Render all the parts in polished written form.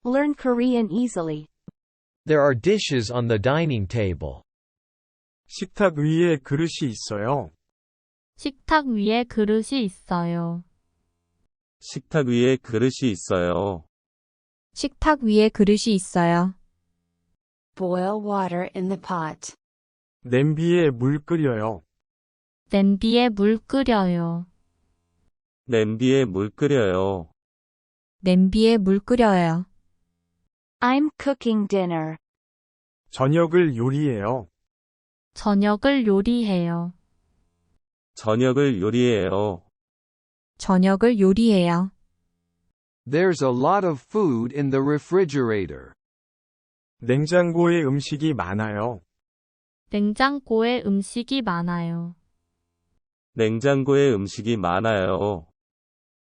Learn Korean easily. There are dishes on the dining table. 식탁 위에 그릇이 있어요. 식탁 위에 그릇이 있어요. 식탁 위에 그릇이 있어요. 식탁 위에 그릇이 있어요. Boil water in the pot. 냄비에 물 끓여요. 냄비에 물 끓여요. 냄비에 물 끓여요. 냄비에 물 끓여요. I'm cooking dinner. 저녁을 요리해요. 저녁을 요리해요. 저녁을 요리해요. 저녁을 요리해요. There's a lot of food in the refrigerator. 냉장고에 음식이 많아요. 냉장고에 음식이 많아요. 냉장고에 음식이 많아요.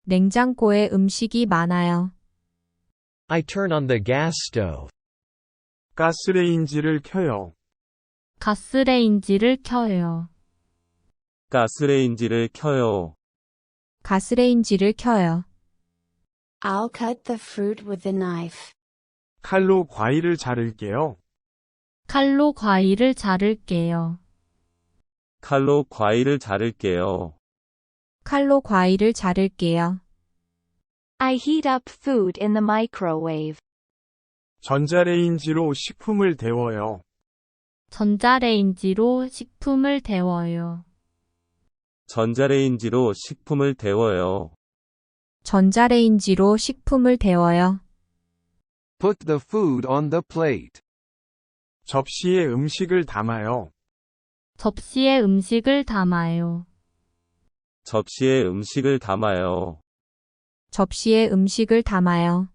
냉장고에 음식이 많아요. I turn on the gas stove. 가스레인지를 켜요. 가스레인지를 켜요. 가스레인지를 켜요. 가스레인지를 켜요. I'll cut the fruit with a knife. 칼로 과일을 자를게요. 칼로 과일을 자를게요. 칼로 과일을 자를게요. 칼로 과일을 자를게요. I heat up food in the microwave. 전자레인지로 식품을 데워요. 전자레인지로 식품을 데워요. 전자레인지로 식품을 데워요. 전자레인지로 식품을 데워요. Put the food on the plate. 접시에 음식을 담아요. 접시에 음식을 담아요. 접시에 음식을 담아요. 접시에 음식을 담아요.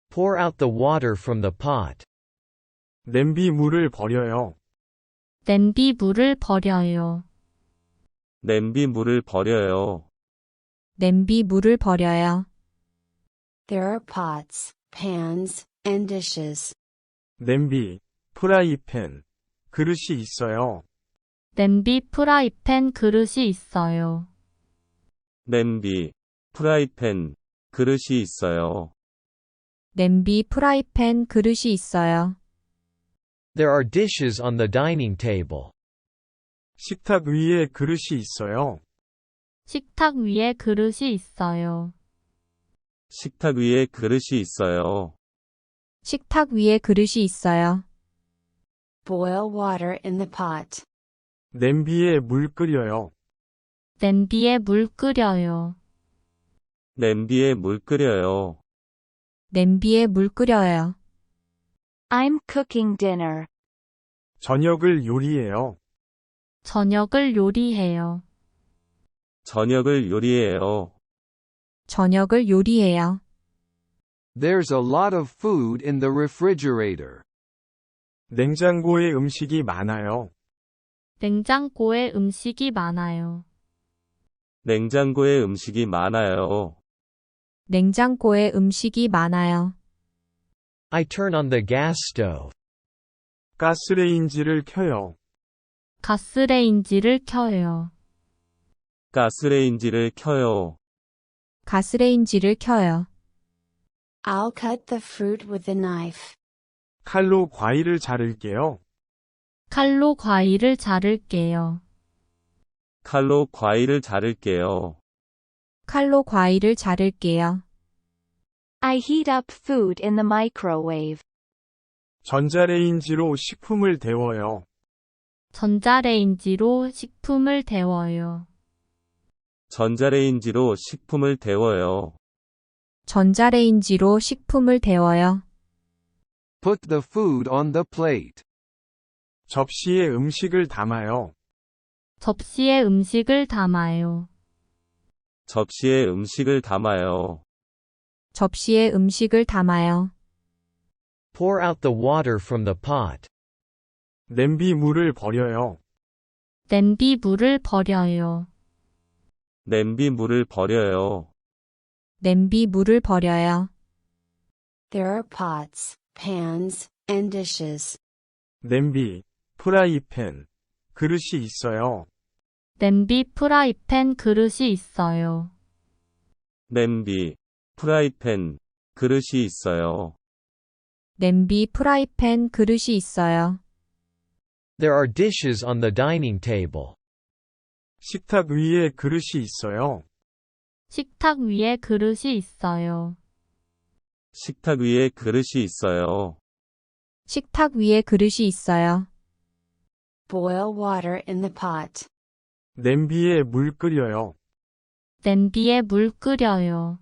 Pour out the water from the pot. 냄비 물을 버려요. 냄비 물을 버려요. 냄비 물을 버려요. 냄비 물을 버려요. There are pots, pans, and dishes. 냄비, 프라이팬, 그릇이 있어요. 냄비, 프라이팬, 그릇이 있어요. 냄비, 프라이팬, 그릇이 있어요. 냄비, 프라이팬, 그릇이 있어요. There are dishes on the dining table. 식탁 위에 그릇이 있어요. 식탁 위에 그릇이 있어요. 식탁 위에 그릇이 있어요. 식탁 위에 그릇이 있어요. Boil water in the pot. 냄비에 물 끓여요. 냄비에 물 끓여요. 냄비에 물 끓여요. 냄비에 물 끓여요. I'm cooking dinner. 저녁을 요리해요. 저녁을 요리해요. 저녁을 요리해요. 저녁을 요리해요. There's a lot of food in the refrigerator. 냉장고에 음식이 많아요. 냉장고에 음식이 많아요. 냉장고에 음식이 많아요. 냉장고에 음식이 많아요. I turn on the gas stove. 가스레인지를 켜요. 가스레인지를 켜요. 가스레인지를 켜요. 가스레인지를 켜요. I'll cut the fruit with a knife. 칼로 과일을 자를게요. 칼로 과일을 자를게요. 칼로 과일을 자를게요. 칼로 과일을 자를게요. I heat up food in the microwave. 전자레인지로 식품을 데워요. 전자레인지로 식품을 데워요. 전자레인지로 식품을 데워요. 전자레인지로 식품을 데워요. Put the food on the plate. 접시에 음식을 담아요. 접시에 음식을 담아요. 접시에 음식을 담아요. 접시에 음식을 담아요. Pour out the water from the pot. 냄비 물을 버려요. 냄비 물을 버려요. 냄비 물을 버려요. 냄비 물을 버려요. There are pots, pans, and dishes. 냄비, 프라이팬, 그릇이 있어요. 냄비, 프라이팬, 그릇이 있어요. 냄비, 프라이팬, 그릇이 있어요. 냄비, 프라이팬, 그릇이 있어요. There are dishes on the dining table. 식탁 위에 그릇이 있어요. 식탁 위에 그릇이 있어요. 식탁 위에 그릇이 있어요. 식탁 위에 그릇이 있어요. Boil water in the pot. 냄비에 물 끓여요. 냄비에 물 끓여요.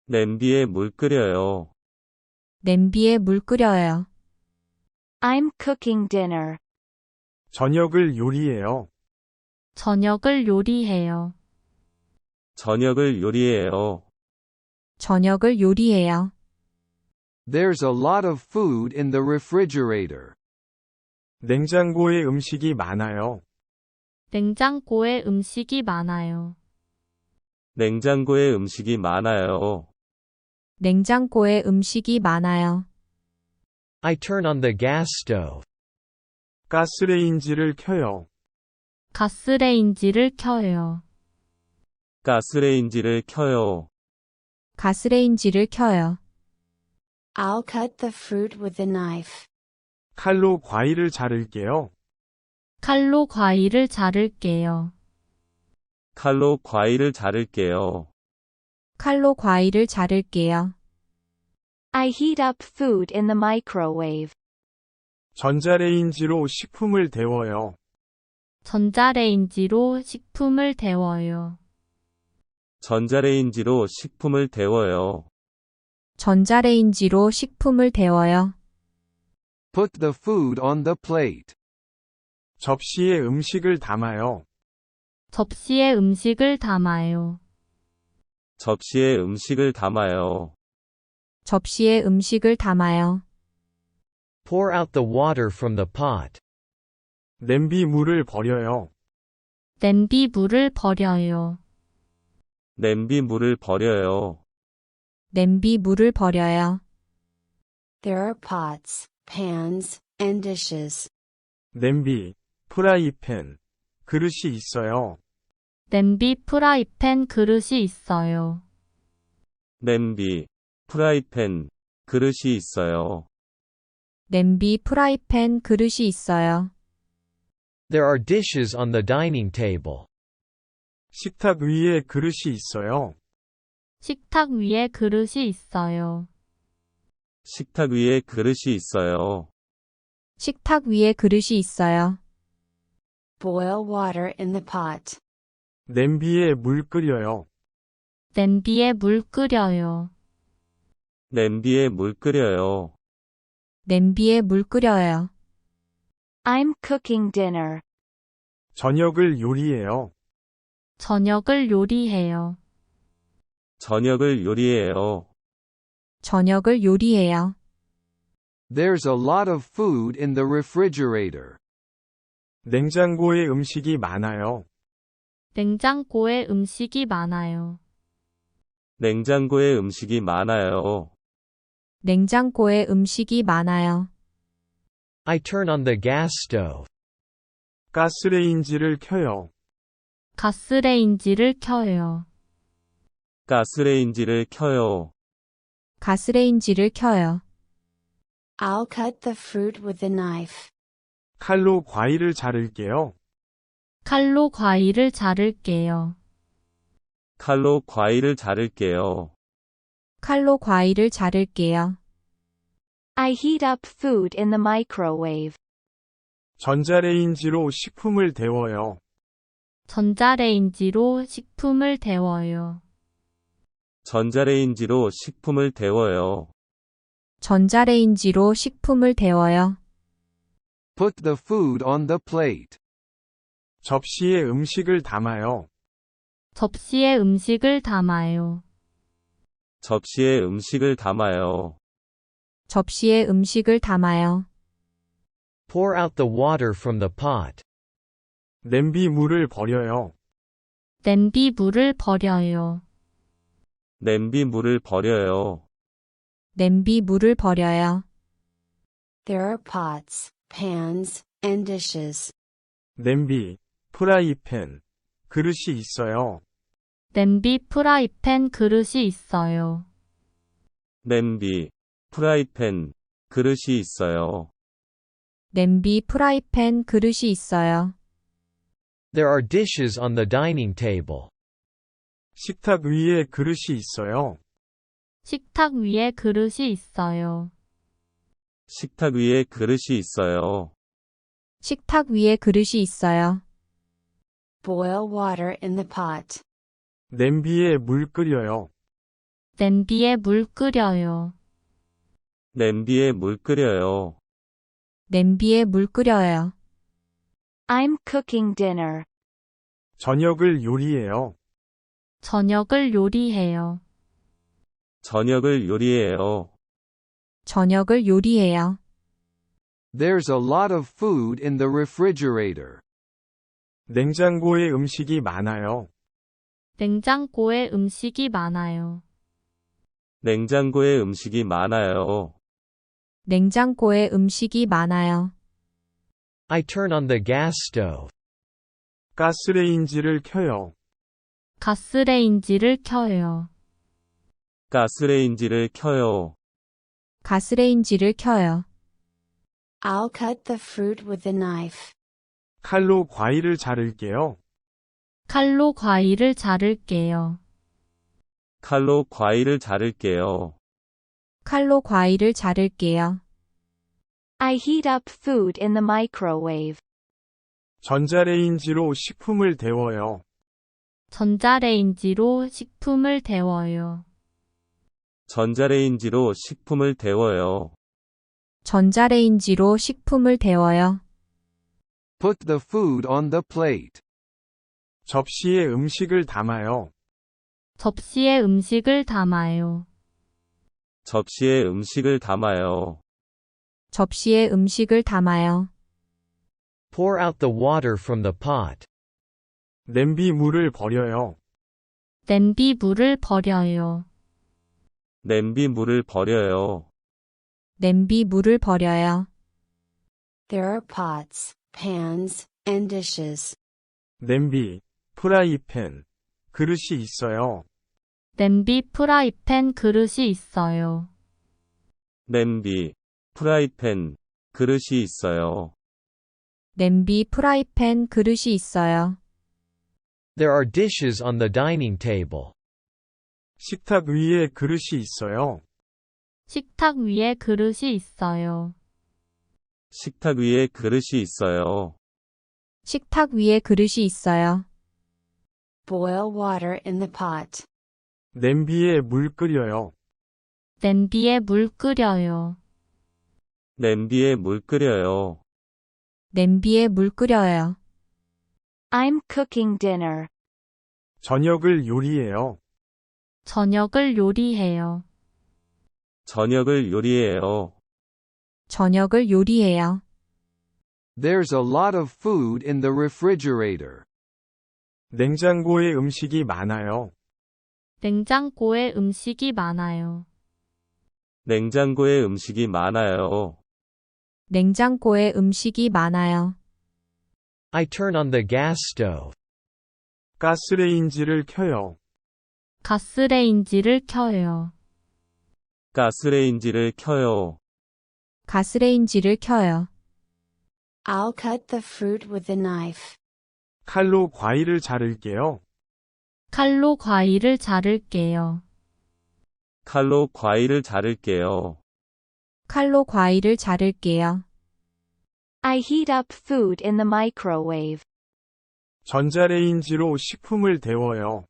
냄비에 물 끓여요. 냄비에 물 끓여요. I'm cooking dinner. 저녁을 요리해요. 저녁을 요리해요. 저녁을 요리해요. 저녁을 요리해요. There's a lot of food in the refrigerator. 냉장고에 음식이 많아요. 냉장고에 음식이 많아요. 냉장고에 음식이 많아요. 냉장고에 음식이 많아요. I turn on the gas stove. 가스레인지를 켜요. 가스레인지를 켜요. 가스레인지를 켜요. 가스레인지를 켜요. I'll cut the fruit with a knife. 칼로 과일을 자를게요. 칼로 과일을 자를게요. 칼로 과일을 자를게요. 칼로 과일을 자를게요. I heat up food in the microwave. 전자레인지로 식품을 데워요. 전자레인지로 식품을 데워요. 전자레인지로 식품을 데워요. 전자레인지로 식품을 데워요. Put the food on the plate. 접시에 음식을 담아요. 접시에 음식을 담아요. 접시에 음식을 담아요. 접시에 음식을 담아요. Pour out the water from the pot. 냄비 물을 버려요. 냄비 물을 버려요. 냄비 물을 버려요. 냄비 물을 버려요. There are pots, pans, and dishes. 냄비, 프라이팬, 그릇이 있어요. 냄비, 프라이팬, 그릇이 있어요. 냄비, 프라이팬, 그릇이 있어요. 냄비, 프라이팬, 그릇이 있어요. There are dishes on the dining table. 식탁 위에 그릇이 있어요. 식탁 위에 그릇이 있어요. 식탁 위에 그릇이 있어요. 식탁 위에 그릇이 있어요. Boil water in the pot. 냄비에 물 끓여요. 냄비에 물 끓여요. 냄비에 물 끓여요. 냄비에 물 끓여요. I'm cooking dinner. 저녁을 요리해요. 저녁을 요리해요. 저녁을 요리해요. 저녁을 요리해요. There's a lot of food in the refrigerator. 냉장고에 음식이 많아요. 냉장고에 음식이 많아요. 냉장고에 음식이 많아요. 냉장고에 음식이 많아요. I turn on the gas stove. 가스레인지를 켜요. 가스레인지를 켜요. 가스레인지를 켜요. 가스레인지를 켜요. I'll cut the fruit with a knife. 칼로 과일을 자를게요. 칼로 과일을 자를게요. 칼로 과일을 자를게요. 칼로 과일을 자를게요. I heat up food in the microwave. 전자레인지로 식품을 데워요. 전자레인지로 식품을 데워요. 전자레인지로 식품을 데워요. 전자레인지로 식품을 데워요. Put the food on the plate. 접시에 음식을 담아요. 접시에 음식을 담아요. 접시에 음식을 담아요. 접시에 음식을 담아요. Pour out the water from the pot. 냄비 물을 버려요. 냄비 물을 버려요. 냄비 물을 버려요. 냄비 물을 버려요. There are pots, pans, and dishes. 냄비, 프라이팬, 그릇이 있어요. 냄비, 프라이팬, 그릇이 있어요. 냄비, 프라이팬, 그릇이 있어요. 냄비, 프라이팬, 그릇이 있어요. There are dishes on the dining table. 식탁 위에 그릇이 있어요. 식탁 위에 그릇이 있어요. 식탁 위에 그릇이 있어요. 식탁 위에 그릇이 있어요. Boil water in the pot. 냄비에 물 끓여요. 냄비에 물 끓여요. 냄비에 물 끓여요. 냄비에 물 끓여요. I'm cooking dinner. 저녁을 요리해요. 저녁을 요리해요. 저녁을 요리해요. 저녁을 요리해요. There's a lot of food in the refrigerator. 냉장고에 음식이 많아요. 냉장고에 음식이 많아요. 냉장고에 음식이 많아요. 냉장고에 음식이 많아요. I turn on the gas stove. 가스레인지를 켜요. 가스레인지를 켜요. 가스레인지를 켜요. 가스레인지를 켜요. I'll cut the fruit with a knife. 칼로 과일을 자를게요. 칼로 과일을 자를게요. 칼로 과일을 자를게요. 칼로 과일을 자를게요. I heat up food in the microwave. 전자레인지로 식품을 데워요. 전자레인지로 식품을 데워요. 전자레인지로 식품을 데워요. 전자레인지로 식품을 데워요. Put the food on the plate. 접시에 음식을 담아요. 접시에 음식을 담아요. 접시에 음식을 담아요. 접시에 음식을 담아요. Pour out the water from the pot. 냄비 물을 버려요. 냄비 물을 버려요. 냄비 물을 버려요. 냄비 물을 버려요. There are pots, pans, and dishes. 냄비, 프라이팬, 그릇이 있어요. 냄비, 프라이팬, 그릇이 있어요. 냄비, 프라이팬, 그릇이 있어요. 냄비, 프라이팬, 그릇이 있어요. There are dishes on the dining table. 식탁 위에 그릇이 있어요. 식탁 위에 그릇이 있어요. 식탁 위에 그릇이 있어요. 식탁 위에 그릇이 있어요. Boil water in the pot. 냄비에 물 끓여요. 냄비에 물 끓여요. 냄비에 물 끓여요. 냄비에 물 끓여요. I'm cooking dinner. 저녁을 요리해요. 저녁을 요리해요. 저녁을 요리해요. 저녁을 요리해요. There's a lot of food in the refrigerator. 냉장고에 음식이 많아요. 냉장고에 음식이 많아요. 냉장고에 음식이 많아요. 냉장고에 음식이 많아요. I turn on the gas stove. 가스레인지를 켜요. 가스레인지를 켜요. 가스레인지를 켜요. 가스레인지를 켜요. I'll cut the fruit with a knife. 칼로 과일을 자를게요. 칼로 과일을 자를게요. 칼로 과일을 자를게요. 칼로 과일을 자를게요. I heat up food in the microwave. 전자레인지로 식품을 데워요.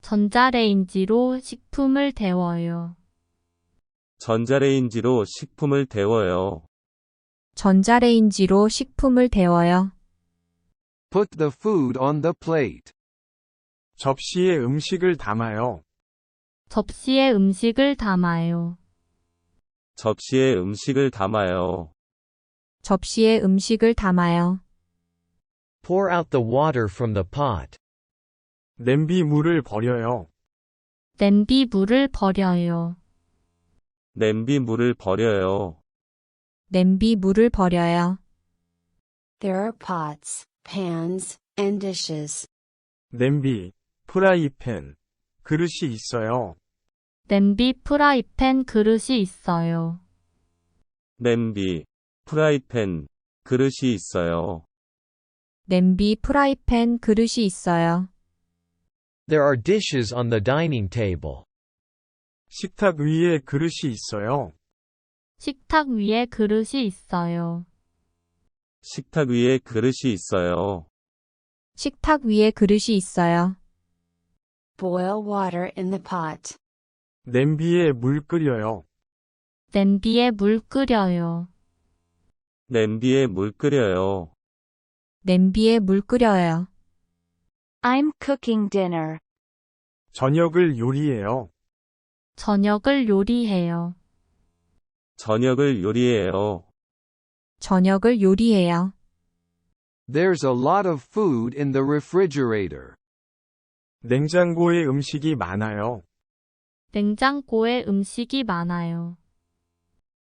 전자레인지로 식품을 데워요. 전자레인지로 식품을 데워요. 전자레인지로 식품을 데워요. Put the food on the plate. 접시에 음식을 담아요. 접시에 음식을 담아요. 접시에 음식을 담아요. 접시에 음식을 담아요. Pour out the water from the pot. 냄비 물을 버려요. 냄비 물을 버려요. 냄비 물을 버려요. 냄비 물을 버려요. There are pots, pans, and dishes. 냄비, 프라이팬, 그릇이 있어요. 냄비, 프라이팬, 그릇이 있어요. 냄비, 프라이팬, 그릇이 있어요. 냄비, 프라이팬, 그릇이 있어요. There are dishes on the dining table. 식탁 위에 그릇이 있어요. 식탁 위에 그릇이 있어요. 식탁 위에 그릇이 있어요. 식탁 위에 그릇이 있어요. Boil water in the pot. 냄비에 물 끓여요. 냄비에 물 끓여요. 냄비에 물 끓여요. 냄비에 물 끓여요. I'm cooking dinner. 저녁을 요리해요. 저녁을 요리해요. 저녁을 요리해요. 저녁을 요리해요. There's a lot of food in the refrigerator. 냉장고에 음식이 많아요. 냉장고에 음식이 많아요.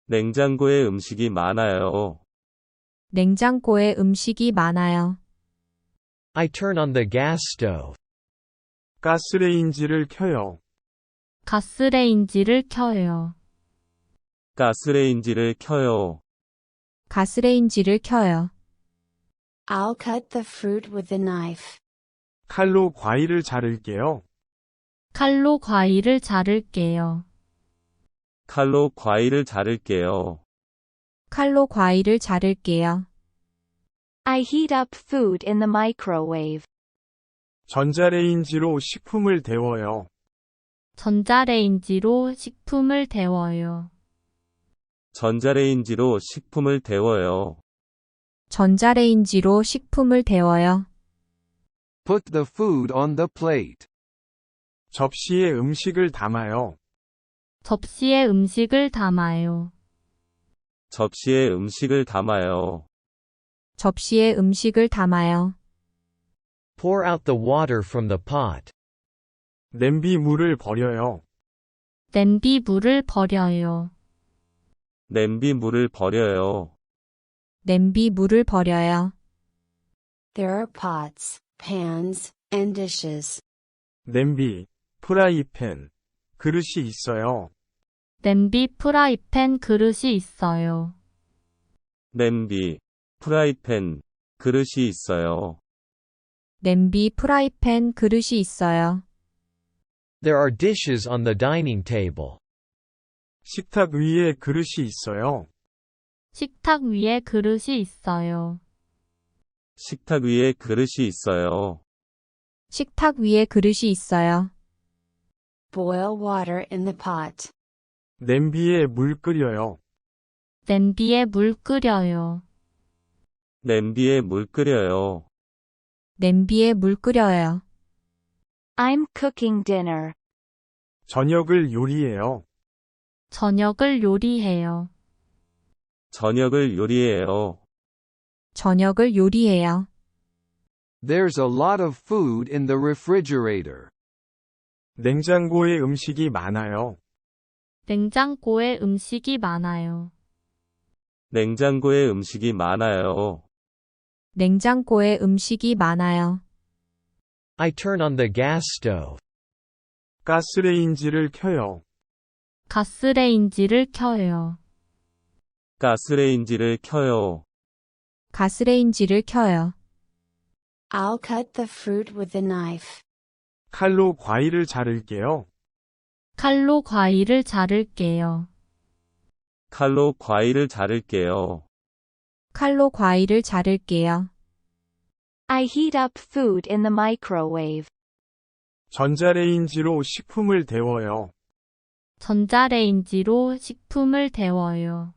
냉장고에 음식이 많아요. 냉장고에 음식이 많아요. I turn on the gas stove. 가스레인지를 켜요. 가스레인지를 켜요. 가스레인지를 켜요. 가스레인지를 켜요. I'll cut the fruit with a knife. 칼로 과일을 자를게요. 칼로 과일을 자를게요. 칼로 과일을 자를게요. 칼로 과일을 자를게요. I heat up food in the microwave. 전자레인지로 식품을 데워요. 전자레인지로 식품을 데워요. 전자레인지로 식품을 데워요. 전자레인지로 식품을 데워요. Put the food on the plate. 접시에 음식을 담아요. 접시에 음식을 담아요. 접시에 음식을 담아요. 접시에 음식을 담아요. Pour out the water from the pot. 냄비 물을 버려요. 냄비 물을 버려요. 냄비 물을 버려요. 냄비 물을 버려요. There are pots, pans, and dishes. 냄비, 프라이팬, 그릇이 있어요. 냄비, 프라이팬, 그릇이 있어요. 냄비, 프라이팬, 그릇이 있어요. 냄비, 프라이팬, 그릇이 있어요. There are dishes on the dining table. 식탁 위에 그릇이 있어요. 식탁 위에 그릇이 있어요. 식탁 위에 그릇이 있어요. 식탁 위에 그릇이 있어요. Boil water in the pot. 냄비에 물 끓여요. 냄비에 물 끓여요. 냄비에 물 끓여요. 냄비에 물 끓여요. I'm cooking dinner. 저녁을 요리해요. 저녁을 요리해요. 저녁을 요리해요. 저녁을 요리해요. There's a lot of food in the refrigerator. 냉장고에 음식이 많아요. 냉장고에 음식이 많아요. 냉장고에 음식이 많아요. 냉장고에 음식이 많아요. I turn on the gas stove. 가스레인지를 켜요. 가스레인지를 켜요. 가스레인지를 켜요. 가스레인지를 켜요. I'll cut the fruit with a knife. 칼로 과일을 자를게요. 칼로 과일을 자를게요. 칼로 과일을 자를게요. 칼로 과일을 자를게요. I heat up food in the microwave. 전자레인지로 식품을 데워요. 전자레인지로 식품을 데워요.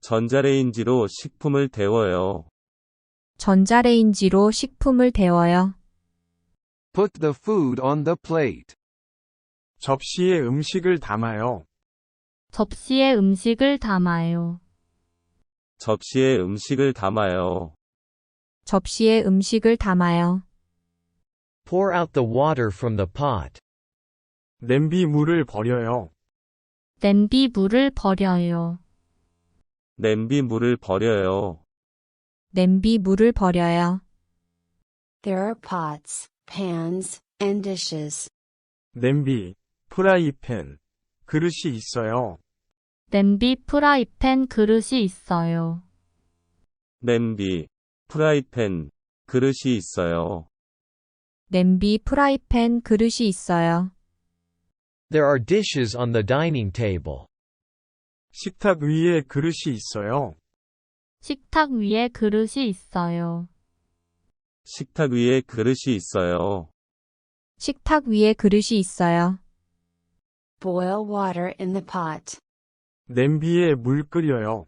전자레인지로 식품을 데워요. 전자레인지로 식품을 데워요. Put the food on the plate. 접시에 음식을 담아요. 접시에 음식을 담아요. 접시에 음식을 담아요. 접시에 음식을 담아요. Pour out the water from the pot. 냄비 물을 버려요. 냄비 물을 버려요. 냄비 물을 버려요. 냄비 물을 버려요. There are pots, pans, and dishes. 냄비, 프라이팬, 그릇이 있어요. 냄비, 프라이팬, 그릇이 있어요. 냄비, 프라이팬, 그릇이 있어요. 냄비, 프라이팬, 그릇이 있어요. There are dishes on the dining table. 식탁 위에 그릇이 있어요. 식탁 위에 그릇이 있어요. 식탁 위에 그릇이 있어요. 식탁 위에 그릇이 있어요. Boil water in the pot. 냄비에 물 끓여요.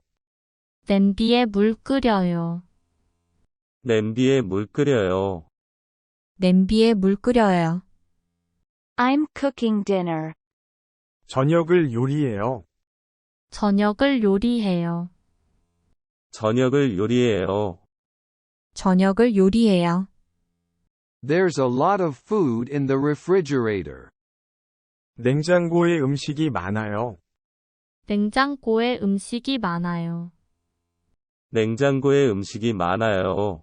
냄비에 물 끓여요. 냄비에 물 끓여요. 냄비에 물 끓여요. I'm cooking dinner. 저녁을 요리해요. 저녁을 요리해요. 저녁을 요리해요. 저녁을 요리해요. There's a lot of food in the refrigerator. 냉장고에 음식이 많아요. 냉장고에 음식이 많아요. 냉장고에 음식이 많아요.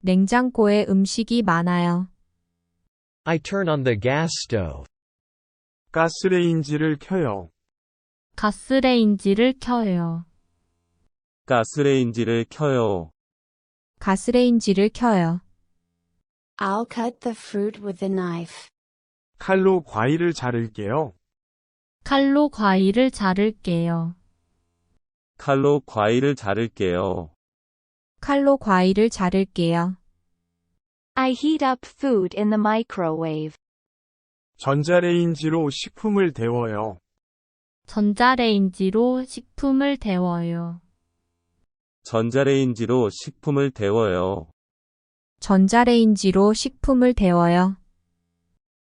냉장고에 음식이 많아요. I turn on the gas stove. 가스레인지를 켜요. 가스레인지를 켜요. 가스레인지를 켜요. 가스레인지를 켜요. I'll cut the fruit with a knife. 칼로 과일을 자를게요. 칼로 과일을 자를게요. 칼로 과일을 자를게요. 칼로 과일을 자를게요. I heat up food in the microwave. 전자레인지로 식품을 데워요. 전자레인지로 식품을 데워요. 전자레인지로 식품을 데워요. 전자레인지로 식품을 데워요.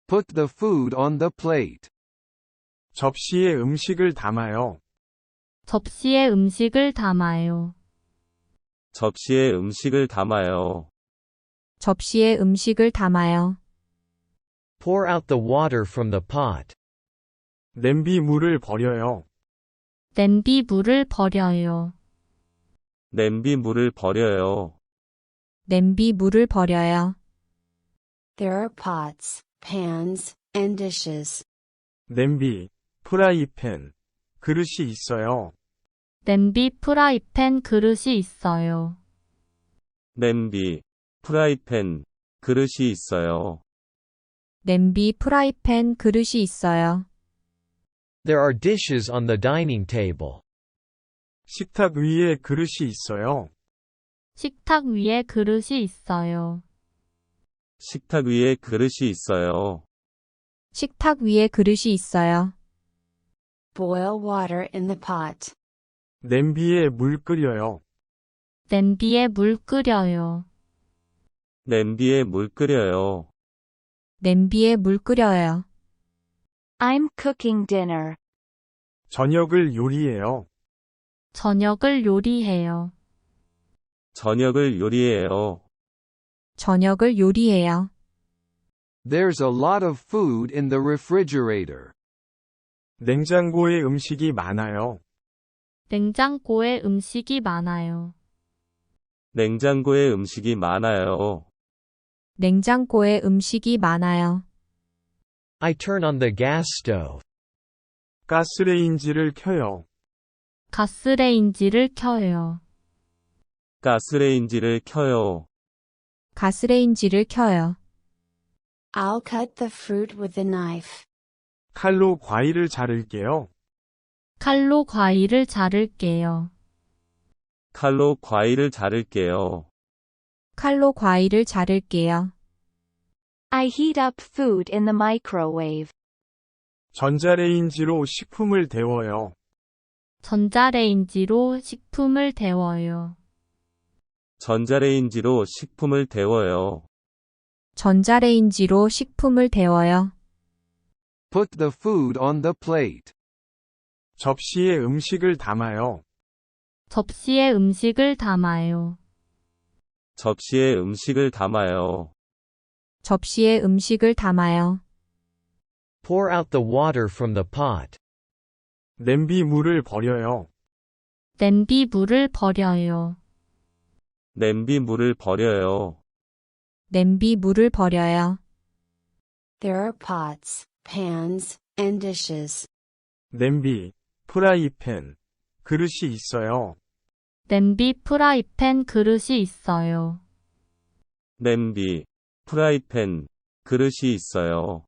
Put the food on the plate. 접시에 음식을 담아요. 접시에 음식을 담아요. 접시에 음식을 담아요. 접시에 음식을 담아요. Pour out the water from the pot. 냄비 물을 버려요. 냄비 물을 버려요. 냄비 물을 버려요. 냄비 물을 버려요. There are pots, pans, and dishes. 냄비, 프라이팬, 그릇이 있어요. 냄비, 프라이팬, 그릇이 있어요. 냄비, 프라이팬, 그릇이 있어요. 냄비, 프라이팬, 그릇이 있어요. There are dishes on the dining table. 식탁 위에 그릇이 있어요. 식탁 위에 그릇이 있어요. 식탁 위에 그릇이 있어요. 식탁 위에 그릇이 있어요. Boil water in the pot. 냄비에 물 끓여요. 냄비에 물 끓여요. 냄비에 물 끓여요. 냄비에 물 끓여요. I'm cooking dinner. 저녁을 요리해요. 저녁을 요리해요. 저녁을 요리해요. 저녁을 요리해요. There's a lot of food in the refrigerator. 냉장고에 음식이 많아요. 냉장고에 음식이 많아요. 냉장고에 음식이 많아요. 냉장고에 음식이 많아요. I turn on the gas stove. 가스레인지를 켜요. 가스레인지를 켜요. 가스레인지를 켜요. 가스레인지를 켜요. I'll cut the fruit with a knife. 칼로 과일을 자를게요. 칼로 과일을 자를게요. 칼로 과일을 자를게요. 칼로 과일을 자를게요. I heat up food in the microwave. 전자레인지로 식품을 데워요. 전자레인지로 식품을 데워요. 전자레인지로 식품을 데워요. 전자레인지로 식품을 데워요. Put the food on the plate. 접시에 음식을 담아요. 접시에 음식을 담아요. 접시에 음식을 담아요. 접시에 음식을 담아요. Pour out the water from the pot. 냄비 물을 버려요. 냄비 물을 버려요. 냄비 물을 버려요. 냄비 물을 버려요. There are pots, pans, and dishes. 냄비, 프라이팬, 그릇이 있어요. 냄비, 프라이팬, 그릇이 있어요. 냄비, 프라이팬, 그릇이 있어요.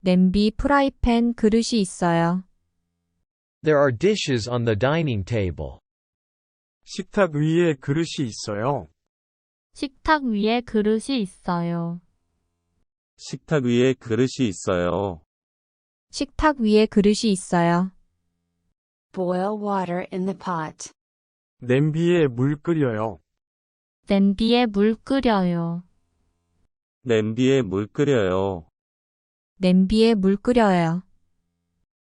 냄비, 프라이팬, 그릇이 있어요. There are dishes on the dining table. 식탁 위에 그릇이 있어요. 식탁 위에 그릇이 있어요. 식탁 위에 그릇이 있어요. 식탁 위에 그릇이 있어요. Boil water in the pot. 냄비에 물 끓여요. 냄비에 물 끓여요. 냄비에 물 끓여요. 냄비에 물 끓여요.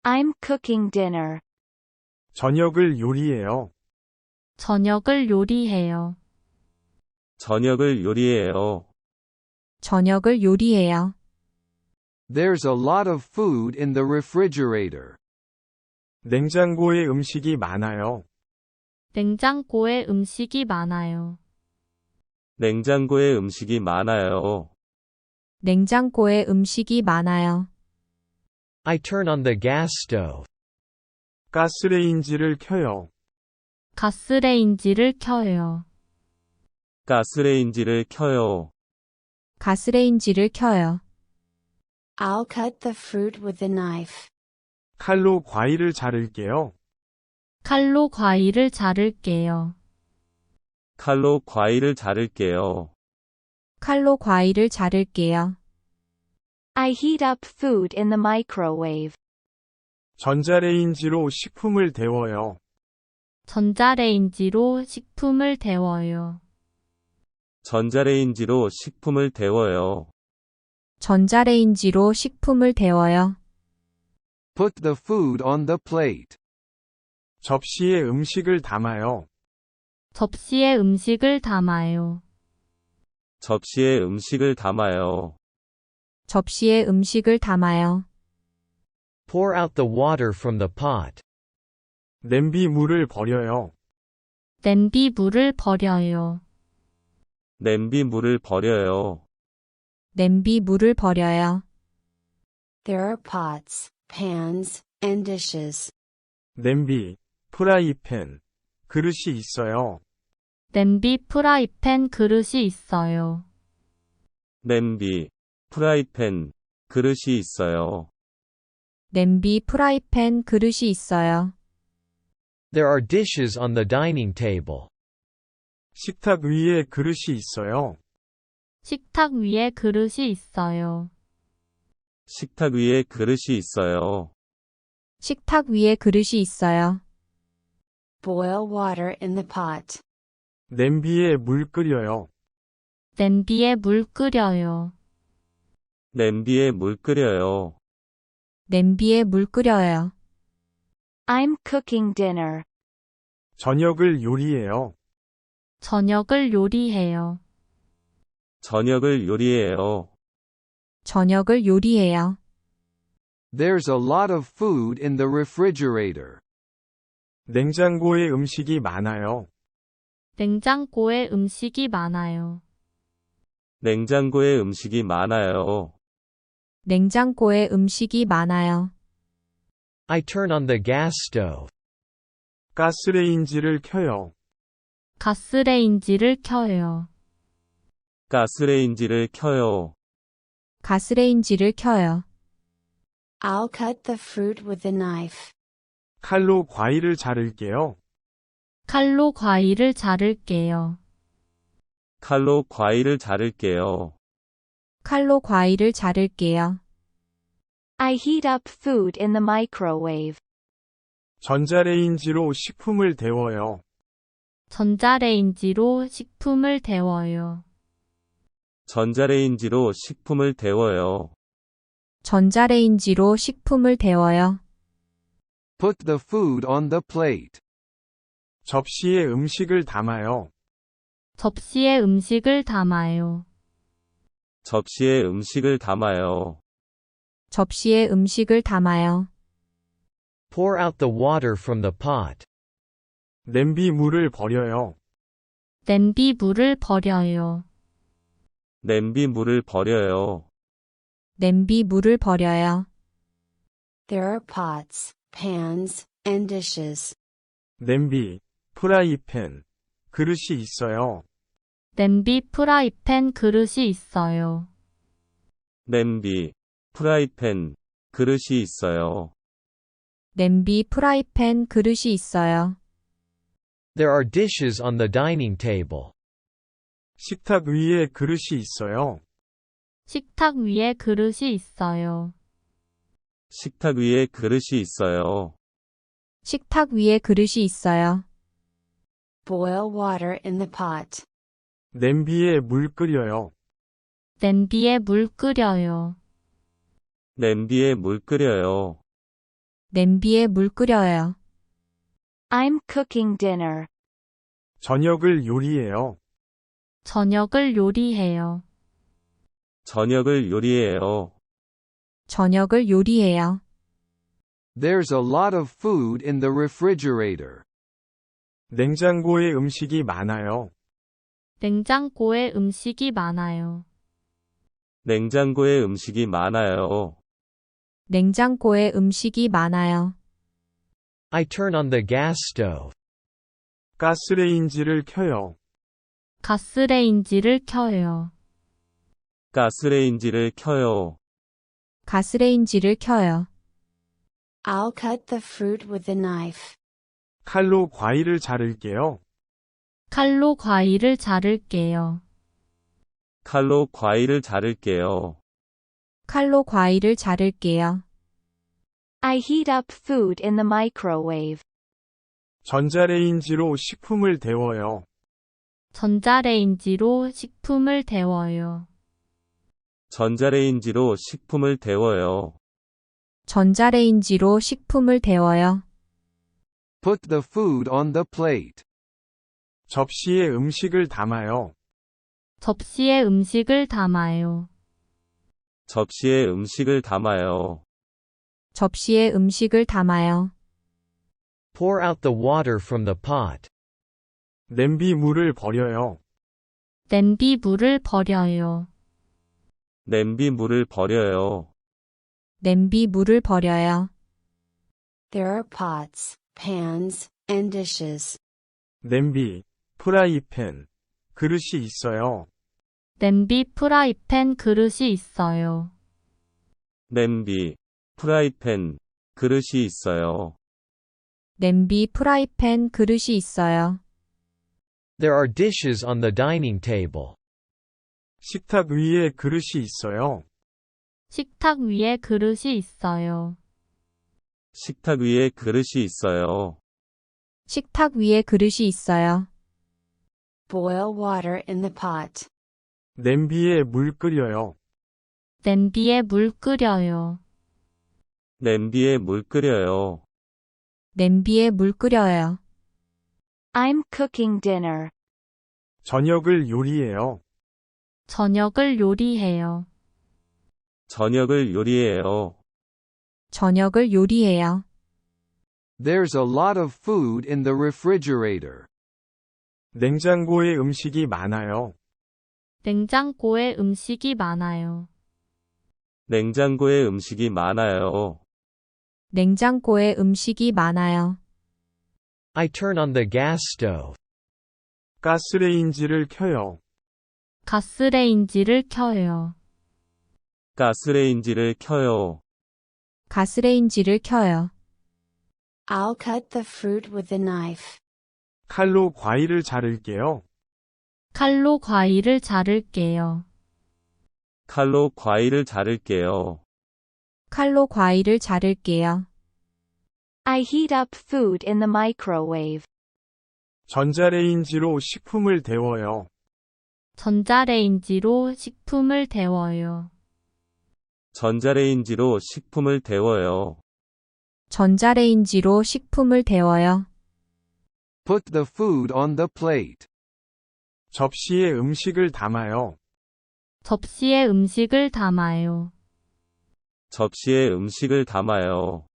I'm cooking dinner. 저녁을 요리해요. 저녁을 요리해요. 저녁을 요리해요. 저녁을 요리해요. There's a lot of food in the refrigerator. 냉장고에 음식이 많아요. 냉장고에 음식이 많아요. 냉장고에 음식이 많아요. 냉장고에 음식이 많아요. I turn on the gas stove. 가스레인지를 켜요. 가스레인지를 켜요. 가스레인지를 켜요. 가스레인지를 켜요. I'll cut the fruit with a knife. 칼로 과일을 자를게요. 칼로 과일을 자를게요. 칼로 과일을 자를게요. 칼로 과일을 자를게요. I heat up food in the microwave. 전자레인지로 식품을 데워요. 전자레인지로 식품을 데워요. 전자레인지로 식품을 데워요. 전자레인지로 식품을 데워요. Put the food on the plate. 접시에 음식을 담아요. 접시에 음식을 담아요. 접시에 음식을 담아요. 접시에 음식을 담아요. Pour out the water from the pot. 냄비 물을 버려요. 냄비 물을 버려요. 냄비 물을 버려요. 냄비 물을 버려요. There are pots, pans, and dishes. 냄비, 프라이팬, 그릇이 있어요. 냄비, 프라이팬, 그릇이 있어요. 냄비, 프라이팬, 그릇이 있어요. 냄비, 프라이팬, 그릇이 있어요. There are dishes on the dining table. 식탁 위에 그릇이 있어요. 식탁 위에 그릇이 있어요. 식탁 위에 그릇이 있어요. 식탁 위에 그릇이 있어요. Boil water in the pot. 냄비에 물 끓여요. 냄비에 물 끓여요. 냄비에 물 끓여요. 냄비에 물 끓여요. I'm cooking dinner. 저녁을 요리해요. 저녁을 요리해요. 저녁을 요리해요. 저녁을 요리해요. There's a lot of food in the refrigerator. 냉장고에 음식이 많아요. 냉장고에 음식이 많아요. 냉장고에 음식이 많아요. 냉장고에 음식이 많아요. I turn on the gas stove. 가스레인지를 켜요. 가스레인지를 켜요. 가스레인지를 켜요. 가스레인지를 켜요. I'll cut the fruit with a knife. 칼로 과일을 자를게요. 칼로 과일을 자를게요. 칼로 과일을 자를게요. 칼로 과일을 자를게요. I heat up food in the microwave. 전자레인지로 식품을 데워요. 전자레인지로 식품을 데워요. 전자레인지로 식품을 데워요. 전자레인지로 식품을 데워요. Put the food on the plate. 접시에 음식을 담아요. 접시에 음식을 담아요. 접시에 음식을 담아요. 접시에 음식을 담아요. Pour out the water from the pot. 냄비 물을 버려요. 냄비 물을 버려요. 냄비 물을 버려요. 냄비 물을 버려요. There are pots, pans, and dishes. 냄비, 프라이팬, 그릇이 있어요. 냄비, 프라이팬, 그릇이 있어요. 냄비, 프라이팬, 그릇이 있어요. 냄비, 프라이팬, 그릇이 있어요. There are dishes on the dining table. 식탁 위에 그릇이 있어요. 식탁 위에 그릇이 있어요. 식탁 위에 그릇이 있어요. 식탁 위에 그릇이 있어요. Boil water in the pot. 냄비에 물 끓여요. 냄비에 물 끓여요. 냄비에 물 끓여요. 냄비에 물 끓여요. I'm cooking dinner. 저녁을 요리해요. 저녁을 요리해요. 저녁을 요리해요. 저녁을 요리해요. There's a lot of food in the refrigerator. 냉장고에 음식이 많아요. 냉장고에 음식이 많아요. 냉장고에 음식이 많아요. 냉장고에 음식이 많아요. I turn on the gas stove. 가스레인지를 켜요. 가스레인지를 켜요. 가스레인지를 켜요. 가스레인지를 켜요. I'll cut the fruit with a knife. 칼로 과일을 자를게요. 칼로 과일을 자를게요. 칼로 과일을 자를게요. 칼로 과일을 자를게요. I heat up food in the microwave. 전자레인지로 식품을 데워요. 전자레인지로 식품을 데워요. 전자레인지로 식품을 데워요. 전자레인지로 식품을 데워요. Put the food on the plate. 접시에 음식을 담아요. 접시에 음식을 담아요. 접시에 음식을 담아요. 접시에 음식을 담아요. Pour out the water from the pot. 냄비 물을 버려요. 냄비 물을 버려요. 냄비 물을 버려요. 냄비 물을 버려요. There are pots, pans, and dishes. 냄비, 프라이팬, 그릇이 있어요. 냄비, 프라이팬, 그릇이 있어요. 냄비, 프라이팬, 그릇이 있어요. 냄비, 프라이팬, 그릇이 있어요. There are dishes on the dining table. 식탁 위에 그릇이 있어요. 식탁 위에 그릇이 있어요. 식탁 위에 그릇이 있어요. 식탁 위에 그릇이 있어요. Boil water in the pot. 냄비에 물 끓여요. 냄비에 물 끓여요. 냄비에 물 끓여요. 냄비에 물 끓여요. I'm cooking dinner. 저녁을 요리해요. 저녁을 요리해요. 저녁을 요리해요. 저녁을 요리해요. There's a lot of food in the refrigerator. 냉장고에 음식이 많아요. 냉장고에 음식이 많아요. 냉장고에 음식이 많아요. 냉장고에 음식이 많아요. I turn on the gas stove. 가스레인지를 켜요. 가스레인지를 켜요. 가스레인지를 켜요. 가스레인지를 켜요. I'll cut the fruit with a knife. 칼로 과일을 자를게요. 칼로 과일을 자를게요. 칼로 과일을 자를게요. 칼로 과일을 자를게요. I heat up food in the microwave. 전자레인지로 식품을 데워요. 전자레인지로 식품을 데워요. 전자레인지로 식품을 데워요. 전자레인지로 식품을 데워요. Put the food on the plate. 접시에 음식을 담아요. 접시에 음식을 담아요. 접시에 음식을 담아요.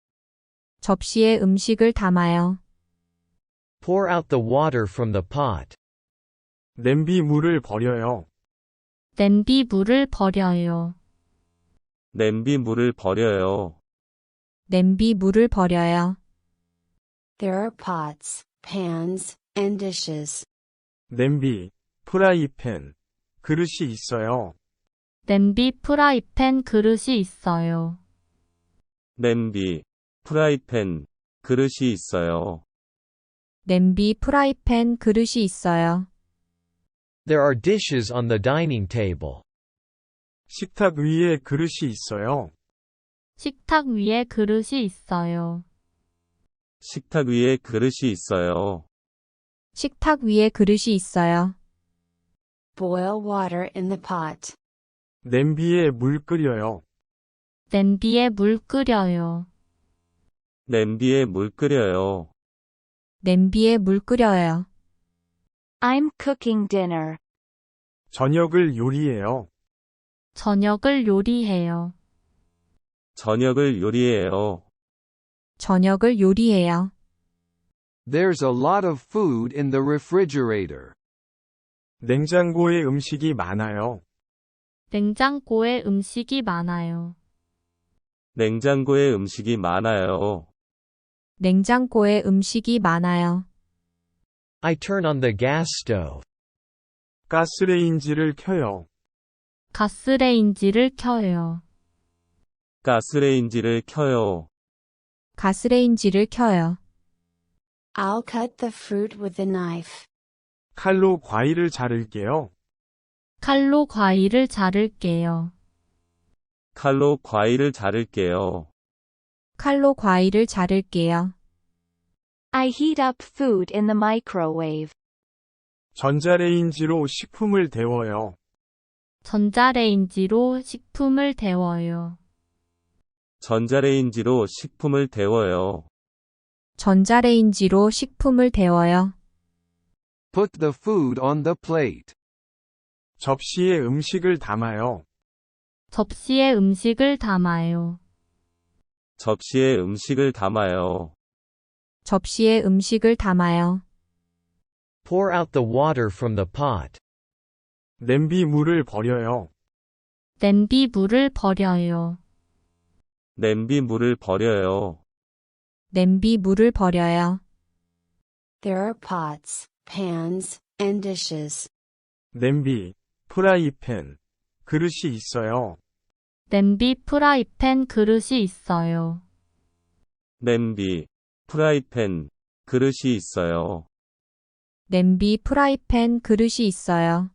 접시에 음식을 담아요. Pour out the water from the pot. 냄비 물을 버려요. 냄비 물을 버려요. 냄비 물을 버려요. 냄비 물을 버려요. There are pots, pans, and dishes. 냄비, 프라이팬, 그릇이 있어요. 냄비, 프라이팬, 그릇이 있어요. 냄비, 프라이팬, 그릇이 있어요. 냄비, 프라이팬, 그릇이 있어요. There are dishes on the dining table. 식탁 위에 그릇이 있어요. 식탁 위에 그릇이 있어요. 식탁 위에 그릇이 있어요. 식탁 위에 그릇이 있어요. Boil water in the pot. 냄비에 물 끓여요. 냄비에 물 끓여요. 냄비에 물 끓여요. 냄비에 물 끓여요. I'm cooking dinner. 저녁을 요리해요. 저녁을 요리해요. 저녁을 요리해요. 저녁을 요리해요. There's a lot of food in the refrigerator. 냉장고에 음식이 많아요. 냉장고에 음식이 많아요. 냉장고에 음식이 많아요. 냉장고에 음식이 많아요. I turn on the gas stove. 가스레인지를 켜요. 가스레인지를 켜요. 가스레인지를 켜요. 가스레인지를 켜요. I'll cut the fruit with a knife. 칼로 과일을 자를게요. 칼로 과일을 자를게요. 칼로 과일을 자를게요. 칼로 과일을 자를게요. I heat up food in the microwave. 전자레인지로 식품을 데워요. 전자레인지로 식품을 데워요. 전자레인지로 식품을 데워요. 전자레인지로 식품을 데워요. Put the food on the plate. 접시에 음식을 담아요. 접시에 음식을 담아요. 접시에 음식을 담아요. 접시에 음식을 담아요. Pour out the water from the pot. 냄비 물을 버려요. 냄비 물을 버려요. 냄비 물을 버려요. 냄비 물을 버려요. There are pots, pans, and dishes. 냄비, 프라이팬, 그릇이 있어요. 냄비, 프라이팬, 그릇이 있어요. 냄비, 프라이팬, 그릇이 있어요. 냄비, 프라이팬, 그릇이 있어요.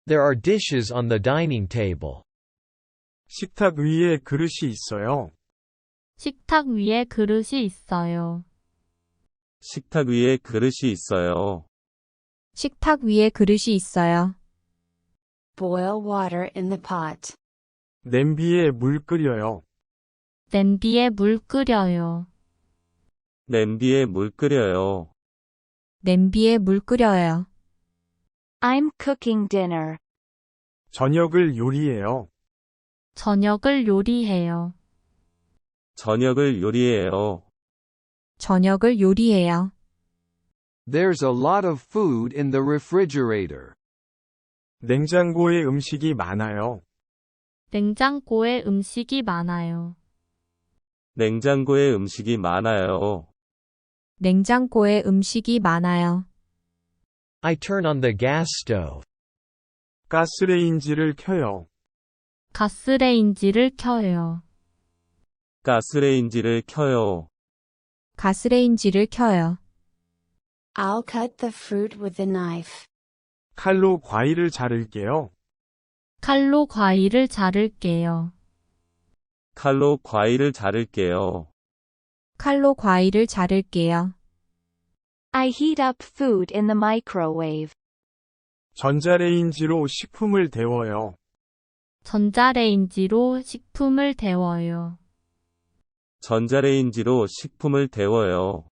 There are dishes on the dining table. 식탁 위에 그릇이 있어요. 식탁 위에 그릇이 있어요. 식탁 위에 그릇이 있어요. 식탁 위에 그릇이 있어요. Boil water in the pot. 냄비에 물 끓여요. 냄비에 물 끓여요. 냄비에 물 끓여요. 냄비에 물 끓여요. I'm cooking dinner. 저녁을 요리해요. 저녁을 요리해요. 저녁을 요리해요. 저녁을 요리해요. There's a lot of food in the refrigerator. 냉장고에 음식이 많아요. 냉장고에 음식이 많아요. 냉장고에 음식이 많아요. 냉장고에 음식이 많아요. I turn on the gas stove. 가스레인지를 켜요. 가스레인지를 켜요. 가스레인지를 켜요. 가스레인지를 켜요. I'll cut the fruit with a knife. 칼로 과일을 자를게요. 칼로 과일을 자를게요. 칼로 과일을 자를게요. 칼로 과일을 자를게요. I heat up food in the microwave. 전자레인지로 식품을 데워요. 전자레인지로 식품을 데워요. 전자레인지로 식품을 데워요.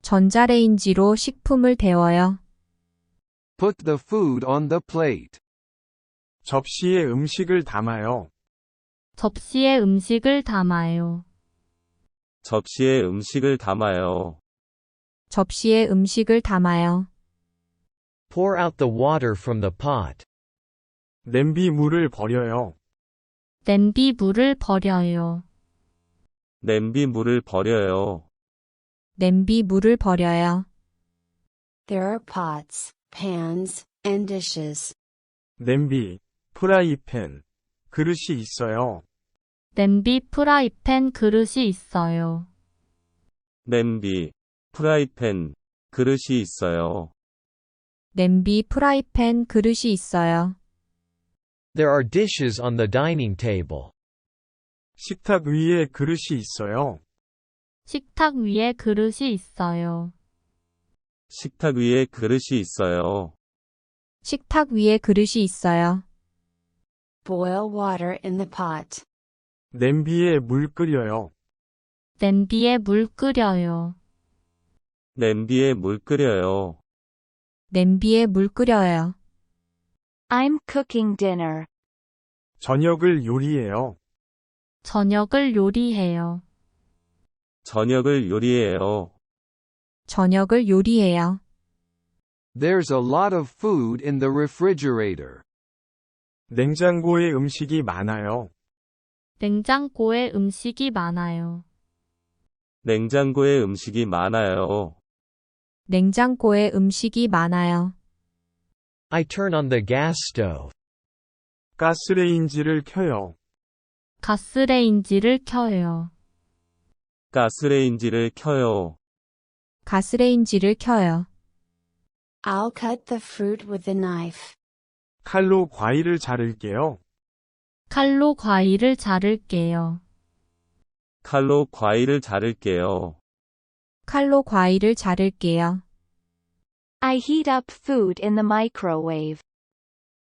전자레인지로 식품을 데워요. Put the food on the plate. 접시에 음식을 담아요. 접시에 음식을 담아요. 접시에 음식을 담아요. 접시에 음식을 담아요. Pour out the water from the pot. 냄비 물을 버려요. 냄비 물을 버려요. 냄비 물을 버려요. 냄비 물을 버려요. There are pots, pans, and dishes. 냄비, 프라이팬, 그릇이 있어요. 냄비, 프라이팬, 그릇이 있어요. 냄비, 프라이팬, 그릇이 있어요. 냄비, 프라이팬, 그릇이 있어요. There are dishes on the dining table. 식탁 위에 그릇이 있어요. 식탁 위에 그릇이 있어요. 식탁 위에 그릇이 있어요. 식탁 위에 그릇이 있어요. Boil water in the pot. 냄비에 물 끓여요. 냄비에 물 끓여요. 냄비에 물 끓여요. 냄비에 물 끓여요. I'm cooking dinner. 저녁을 요리해요. 저녁을 요리해요. 저녁을 요리해요. 저녁을 요리해요. There's a lot of food in the refrigerator. 냉장고에 음식이 많아요. 냉장고에 음식이 많아요. 냉장고에 음식이 많아요. 냉장고에 음식이 많아요. I turn on the gas stove. 가스레인지를 켜요. 가스레인지를 켜요. 가스레인지를 켜요. 가스레인지를 켜요. I'll cut the fruit with a knife. 칼로 과일을 자를게요. 칼로 과일을 자를게요. 칼로 과일을 자를게요. 칼로 과일을 자를게요. I heat up food in the microwave.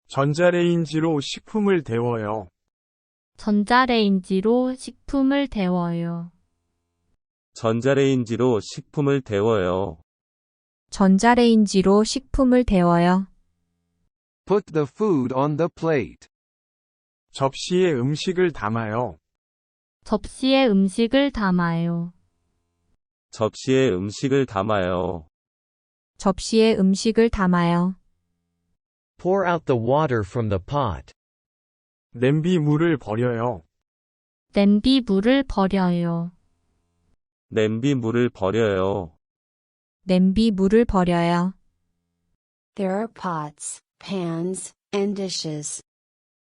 전자레인지로 식품을 데워요. 전자레인지로 식품을 데워요. 전자레인지로 식품을 데워요. 전자레인지로 식품을 데워요. Put the food on the plate. 접시에 음식을 담아요. 접시에 음식을 담아요. 접시에 음식을 담아요. 접시에 음식을 담아요. Pour out the water from the pot. 냄비 물을 버려요. 냄비 물을 버려요. 냄비 물을 버려요. 냄비 물을 버려요. There are pots, pans, and dishes.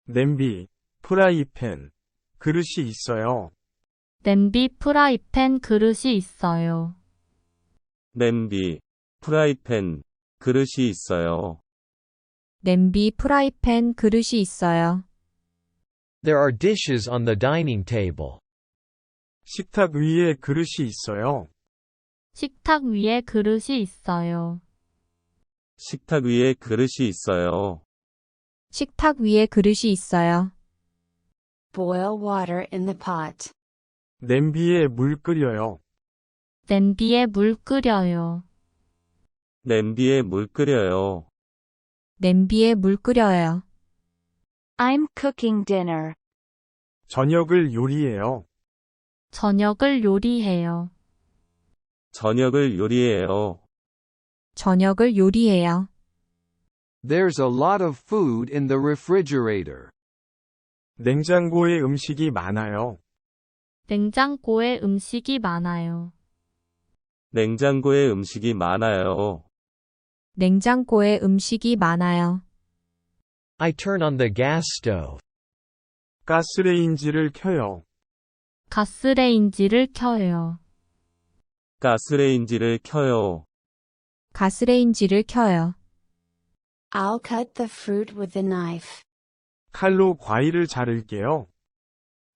냄비, 프라이팬, 그릇이 있어요. 냄비, 프라이팬, 그릇이 있어요. 냄비, 프라이팬, 그릇이 있어요. 냄비, 프라이팬, 그릇이 있어요. There are dishes on the dining table. 식탁 위에 그릇이 있어요. 식탁 위에 그릇이 있어요. 식탁 위에 그릇이 있어요. 식탁 위에 그릇이 있어요. Boil water in the pot. 냄비에 물 끓여요. 냄비에 물 끓여요. 냄비에 물 끓여요. 냄비에 물 끓여요. I'm cooking dinner. 저녁을 요리해요. 저녁을 요리해요. 저녁을 요리해요. 저녁을 요리해요. There's a lot of food in the refrigerator. 냉장고에 음식이 많아요. 냉장고에 음식이 많아요. 냉장고에 음식이 많아요. 냉장고에 음식이 많아요. I turn on the gas stove. 가스레인지를 켜요. 가스레인지를 켜요. 가스레인지를 켜요. 가스레인지를 켜요. I'll cut the fruit with a knife. 칼로 과일을 자를게요.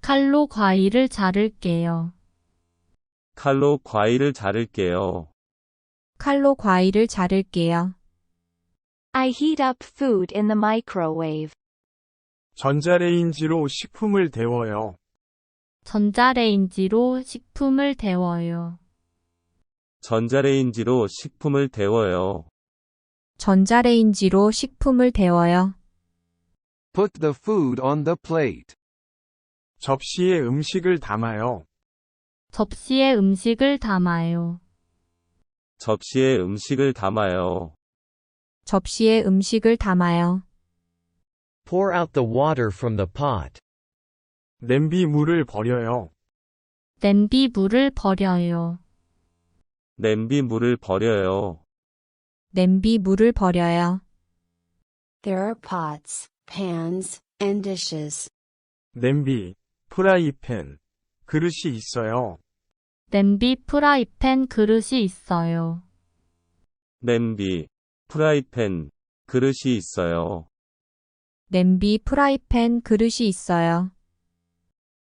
칼로 과일을 자를게요. 칼로 과일을 자를게요. 칼로 과일을 자를게요. I heat up food in the microwave. 전자레인지로 식품을 데워요. 전자레인지로 식품을 데워요. 전자레인지로 식품을 데워요. 전자레인지로 식품을 데워요. Put the food on the plate. 접시에 음식을 담아요. 접시에 음식을 담아요. 접시에 음식을 담아요. 접시에 음식을 담아요. Pour out the water from the pot. 냄비 물을 버려요. 냄비 물을 버려요. 냄비 물을 버려요. 냄비 물을 버려요. There are pots, pans, and dishes. 냄비, 프라이팬, 그릇이 있어요. 냄비, 프라이팬, 그릇이 있어요. 냄비, 프라이팬, 그릇이 있어요. 냄비, 프라이팬, 그릇이 있어요.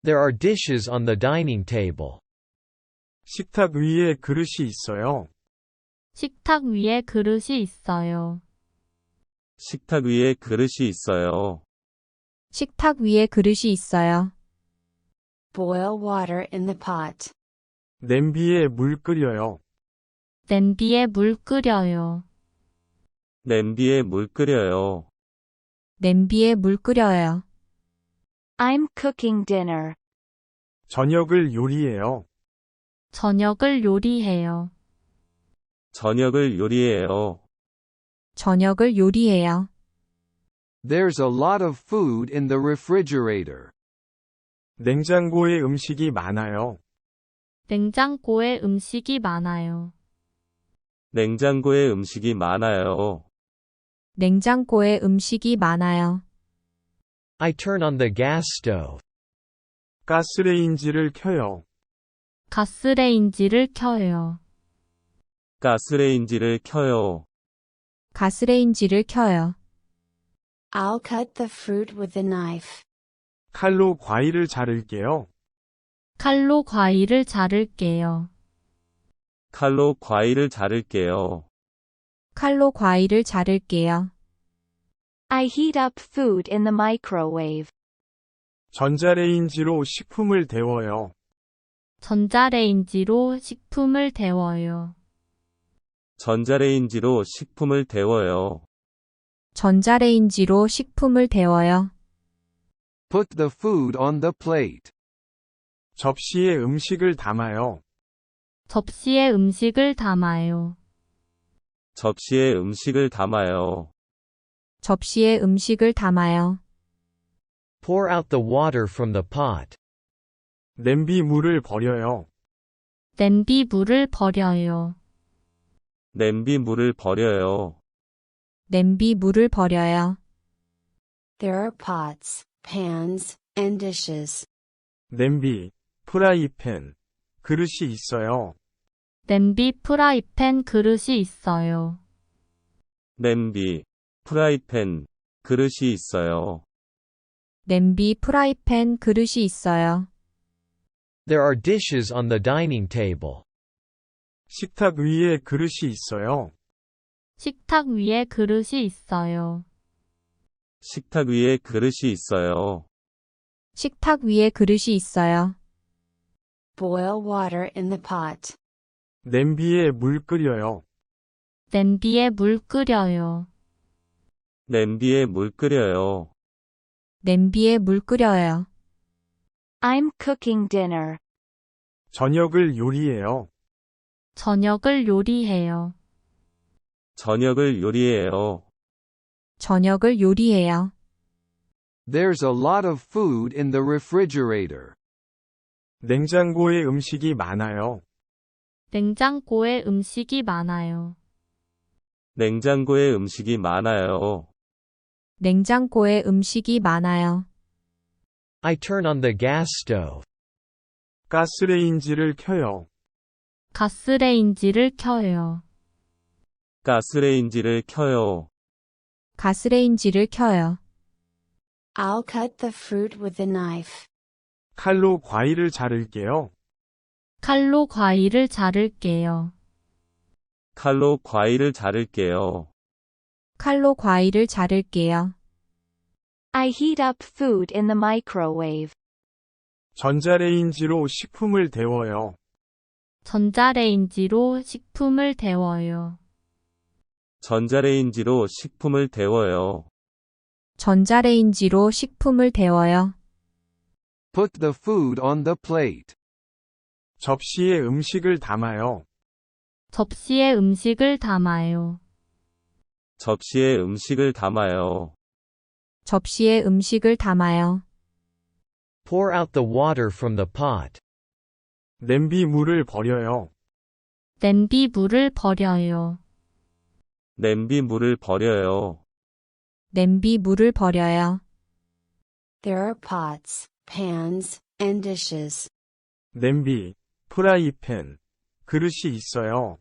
There are dishes on the dining table. 식탁 위에 그릇이 있어요. 식탁 위에 그릇이 있어요. 식탁 위에 그릇이 있어요. 식탁 위에 그릇이 있어요. Boil water in the pot. 냄비에 물 끓여요. 냄비에 물 끓여요. 냄비에 물 끓여요. 냄비에 물 끓여요. I'm cooking dinner. 저녁을 요리해요. 저녁을 요리해요. 저녁을 요리해요. 저녁을 요리해요. There's a lot of food in the refrigerator. 냉장고에 음식이 많아요. 냉장고에 음식이 많아요. 냉장고에 음식이 많아요. 냉장고에 음식이 많아요. I turn on the gas stove. 가스레인지를 켜요. 가스레인지를 켜요. 가스레인지를 켜요. 가스레인지를 켜요. I'll cut the fruit with a knife. 칼로 과일을 자를게요. 칼로 과일을 자를게요. 칼로 과일을 자를게요. 칼로 과일을 자를게요. I heat up food in the microwave. 전자레인지로 식품을 데워요. 전자레인지로 식품을 데워요. 전자레인지로 식품을 데워요. 전자레인지로 식품을 데워요. Put the food on the plate. 접시에 음식을 담아요. 접시에 음식을 담아요. 접시에 음식을 담아요. 접시에 음식을 담아요. Pour out the water from the pot. 냄비 물을 버려요. 냄비 물을 버려요. 냄비 물을 버려요. 냄비 물을 버려요. There are pots, pans, and dishes. 냄비, 프라이팬, 그릇이 있어요. 냄비, 프라이팬, 그릇이 있어요. 냄비, 프라이팬, 그릇이 있어요. 냄비, 프라이팬, 그릇이 있어요. There are dishes on the dining table. 식탁 위에 그릇이 있어요. 식탁 위에 그릇이 있어요. 식탁 위에 그릇이 있어요. 식탁 위에 그릇이 있어요. Boil water in the pot. 냄비에 물 끓여요. 냄비에 물 끓여요. 냄비에 물 끓여요. 냄비에 물 끓여요. I'm cooking dinner. 저녁을 요리해요. 저녁을 요리해요. 저녁을 요리해요. 저녁을 요리해요. There's a lot of food in the refrigerator. 냉장고에 음식이 많아요. 냉장고에 음식이 많아요. 냉장고에 음식이 많아요. 냉장고에 음식이 많아요. I turn on the gas stove. 가스레인지를 켜요. 가스레인지를 켜요. 가스레인지를 켜요. 가스레인지를 켜요. I'll cut the fruit with a knife. 칼로 과일을 자를게요. 칼로 과일을 자를게요. 칼로 과일을 자를게요. 칼로 과일을 자를게요. I heat up food in the microwave. 전자레인지로 식품을 데워요. 전자레인지로 식품을 데워요. 전자레인지로 식품을 데워요. 전자레인지로 식품을 데워요. Put the food on the plate. 접시에 음식을 담아요. 접시에 음식을 담아요. 접시에 음식을 담아요. 접시에 음식을 담아요. Pour out the water from the pot. 냄비 물을 버려요. 냄비 물을 버려요. 냄비 물을 버려요. 냄비 물을 버려요. There are pots, pans, and dishes. 냄비, 프라이팬, 그릇이 있어요.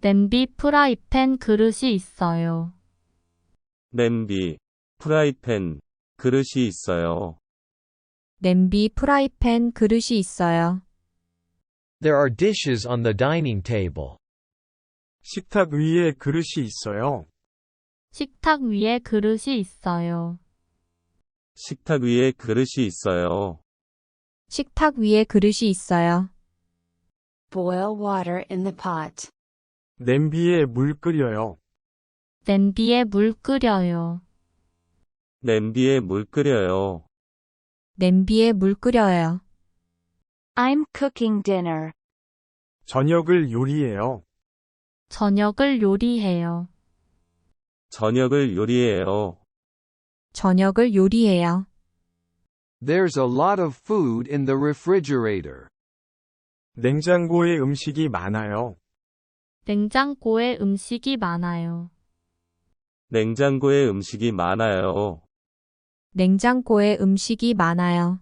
냄비, 프라이팬, 그릇이 있어요. 냄비, 프라이팬, 그릇이 있어요. 냄비, 프라이팬, 그릇이 있어요. There are dishes on the dining table. 식탁 위에 그릇이 있어요. 식탁 위에 그릇이 있어요. 식탁 위에 그릇이 있어요. 식탁 위에 그릇이 있어요. Boil water in the pot. 냄비에 물 끓여요. 냄비에 물 끓여요. 냄비에 물 끓여요. 냄비에 물 끓여요. I'm cooking dinner. 저녁을 요리해요. 저녁을 요리해요. 저녁을 요리해요. 저녁을 요리해요. There's a lot of food in the refrigerator. 냉장고에 음식이 많아요. 냉장고에 음식이 많아요. 냉장고에 음식이 많아요. 냉장고에 음식이 많아요.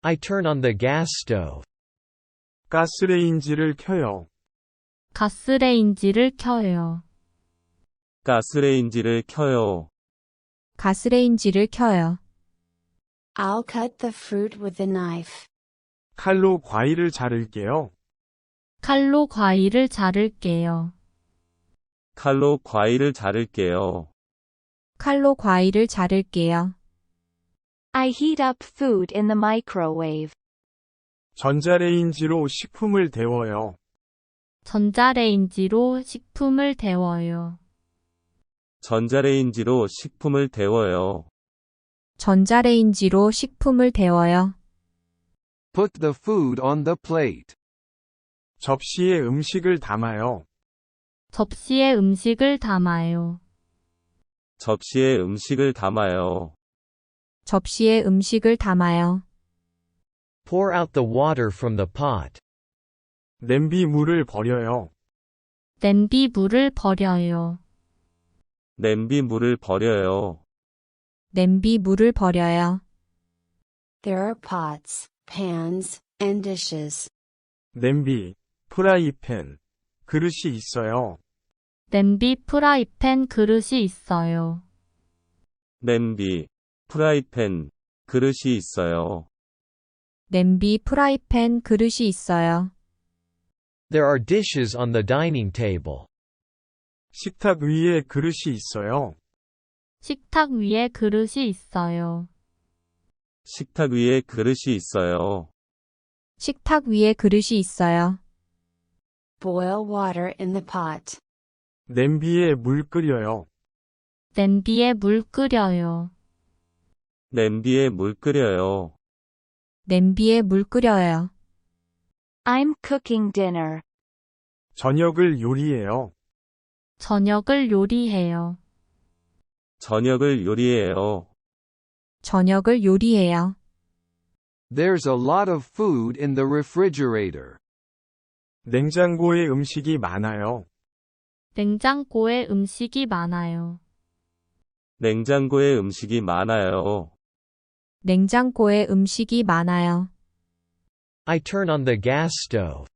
I turn on the gas stove. 가스레인지를 켜요. 가스레인지를 켜요. 가스레인지를 켜요. 가스레인지를 켜요. I'll cut the fruit with a knife. 칼로 과일을 자를게요. 칼로 과일을 자를게요. 칼로 과일을 자를게요. 칼로 과일을 자를게요. I heat up food in the microwave. 전자레인지로 식품을 데워요. 전자레인지로 식품을 데워요. 전자레인지로 식품을 데워요. 전자레인지로 식품을 데워요. Put the food on the plate. 접시에 음식을 담아요. 접시에 음식을 담아요. 접시에 음식을 담아요. 접시에 음식을 담아요. Pour out the water from the pot. 냄비 물을 버려요. 냄비 물을 버려요. 냄비 물을 버려요. 냄비 물을 버려요. There are pots, pans, and dishes. 냄비, 프라이팬, 그릇이 있어요. 냄비, 프라이팬, 그릇이 있어요. 냄비, 프라이팬, 그릇이 있어요. 냄비, 프라이팬, 그릇이 있어요. There are dishes on the dining table. 식탁 위에 그릇이 있어요. 식탁 위에 그릇이 있어요. 식탁 위에 그릇이 있어요. 식탁 위에 그릇이 있어요. Boil water in the pot. 냄비에 물 끓여요. 냄비에 물 끓여요. 냄비에 물 끓여요. 냄비에 물 끓여요. I'm cooking dinner. 저녁을 요리해요. 저녁을 요리해요. 저녁을 요리해요. 저녁을 요리해요. There's a lot of food in the refrigerator. 냉장고에 음식이 많아요. 냉장고에 음식이 많아요. 냉장고에 음식이 많아요. 냉장고에 음식이 많아요. I turn on the gas stove.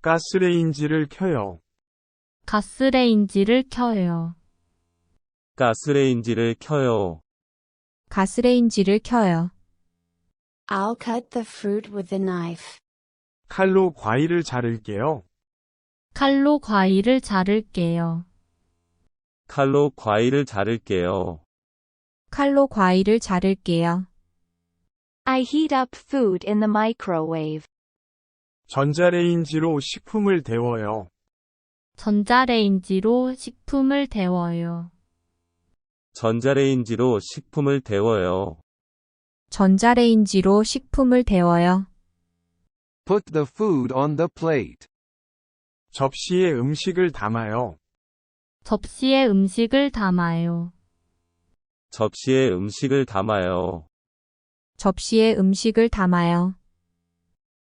가스레인지를 켜요. 가스레인지를 켜요. 가스레인지를 켜요. 가스레인지를 켜요. I'll cut the fruit with a knife. 칼로 과일을 자를게요. 칼로 과일을 자를게요. 칼로 과일을 자를게요. 칼로 과일을 자를게요. I heat up food in the microwave. 전자레인지로 식품을 데워요. 전자레인지로 식품을 데워요. 전자레인지로 식품을 데워요. 전자레인지로 식품을 데워요. Put the food on the plate. 접시에 음식을 담아요. 접시에 음식을 담아요. 접시에 음식을 담아요. 접시에 음식을 담아요.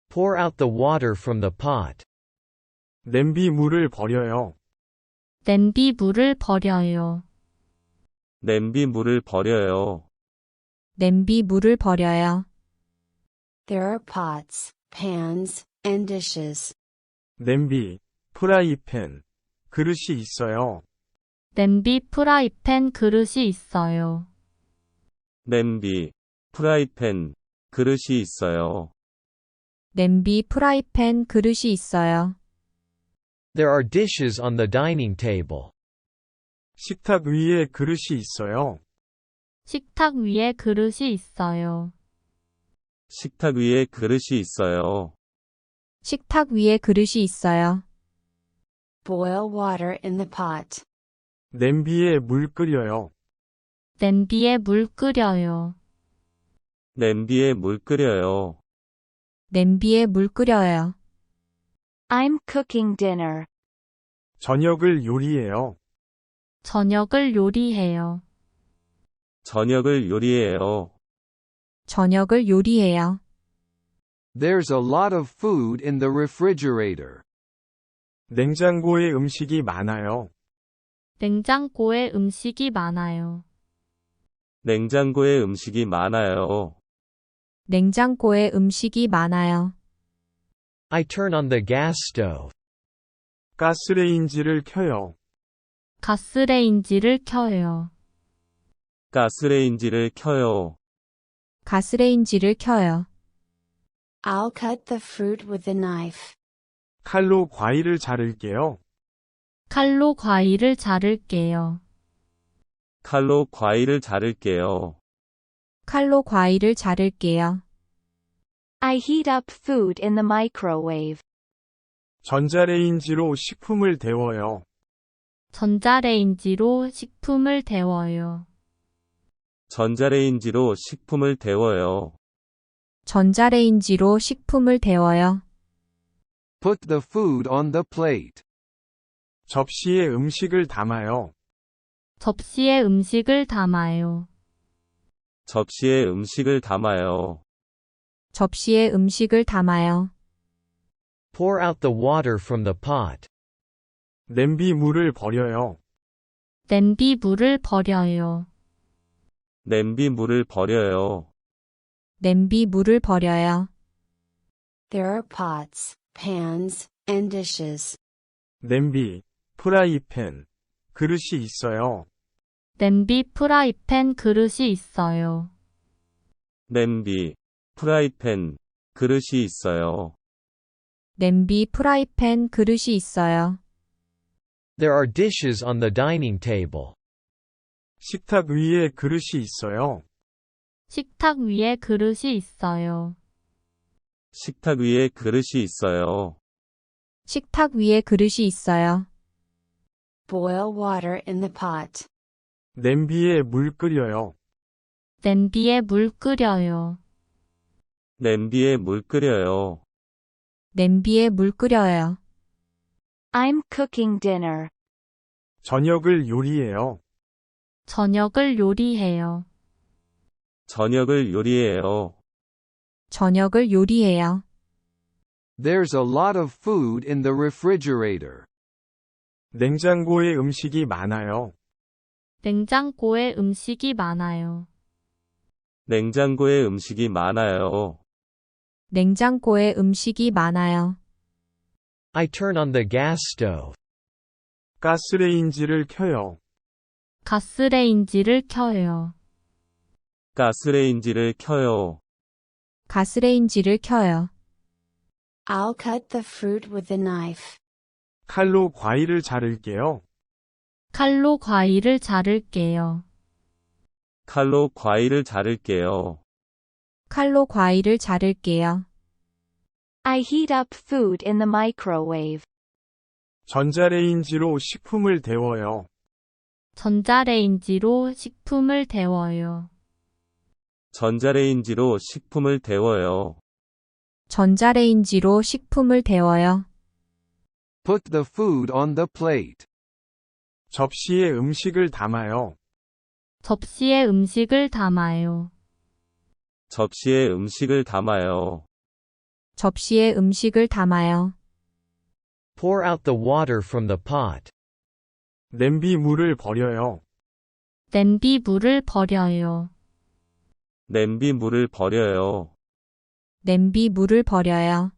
Pour out the water from the pot. 냄비 물을 버려요. 냄비 물을 버려요. 냄비 물을 버려요. 냄비 물을 버려요. There are pots, pans, and dishes. 냄비, 프라이팬, 그릇이 있어요. 냄비, 프라이팬, 그릇이 있어요. 냄비, 프라이팬, 그릇이 있어요. 냄비, 프라이팬, 그릇이 있어요. There are dishes on the dining table. 식탁 위에 그릇이 있어요. 식탁 위에 그릇이 있어요. 식탁 위에 그릇이 있어요. 식탁 위에 그릇이 있어요. Boil water in the pot. 냄비에 물 끓여요. 냄비에 물 끓여요. 냄비에 물 끓여요. 냄비에 물 끓여요. I'm cooking dinner. 저녁을 요리해요. 저녁을 요리해요. 저녁을 요리해요. 저녁을 요리해요. There's a lot of food in the refrigerator. 냉장고에 음식이 많아요. 냉장고에 음식이 많아요. 냉장고에 음식이 많아요. 냉장고에 음식이 많아요. I turn on the gas stove. 가스레인지를 켜요. 가스레인지를 켜요. 가스레인지를 켜요. 가스레인지를 켜요. I'll cut the fruit with a knife. 칼로 과일을 자를게요. 칼로 과일을 자를게요. 칼로 과일을 자를게요. 칼로 과일을 자를게요. I heat up food in the microwave. 전자레인지로 식품을 데워요. 전자레인지로 식품을 데워요. 전자레인지로 식품을 데워요. 전자레인지로 식품을 데워요. Put the food on the plate. 접시에 음식을 담아요. 접시에 음식을 담아요. 접시에 음식을 담아요. 접시에 음식을 담아요. Pour out the water from the pot. 냄비 물을 버려요. 냄비 물을 버려요. 냄비 물을 버려요. 냄비 물을 버려요. There are pots, pans, and dishes. 냄비, 프라이팬, 그릇이 있어요. 냄비, 프라이팬, 그릇이 있어요. 냄비, 프라이팬, 그릇이 있어요. 냄비, 프라이팬, 그릇이 있어요. There are dishes on the dining table. 식탁 위에 그릇이 있어요. 식탁 위에 그릇이 있어요. 식탁 위에 그릇이 있어요. 식탁 위에 그릇이 있어요. Boil water in the pot. 냄비에 물 끓여요. 냄비에 물 끓여요. 냄비에 물 끓여요. 냄비에 물 끓여요. I'm cooking dinner. 저녁을 요리해요. 저녁을 요리해요. 저녁을 요리해요. 저녁을 요리해요. There's a lot of food in the refrigerator. 냉장고에 음식이 많아요. 냉장고에 음식이 많아요. 냉장고에 음식이 많아요. 냉장고에 음식이 많아요. I turn on the gas stove. 가스레인지를 켜요. 가스레인지를 켜요. 가스레인지를 켜요. 가스레인지를 켜요. I'll cut the fruit with a knife. 칼로 과일을 자를게요. 칼로 과일을 자를게요. 칼로 과일을 자를게요. 칼로 과일을 자를게요. I heat up food in the microwave. 전자레인지로 식품을 데워요. 전자레인지로 식품을 데워요. 전자레인지로 식품을 데워요. 전자레인지로 식품을 데워요. Put the food on the plate. 접시에 음식을 담아요. 접시에 음식을 담아요. 접시에 음식을 담아요. 접시에 음식을 담아요. Pour out the water from the pot. 냄비 물을 버려요. 냄비 물을 버려요. 냄비 물을 버려요. 냄비 물을 버려요.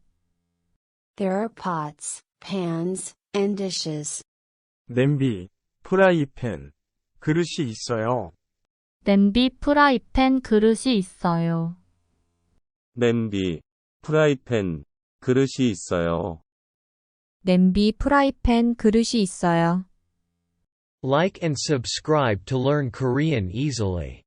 There are pots, pans, and dishes. 냄비, 프라이팬, 그릇이 있어요. 냄비, 프라이팬, 그릇이 있어요. 냄비, 프라이팬, 그릇이 있어요. 냄비, 프라이팬, 그릇이 있어요. Like and subscribe to learn Korean easily.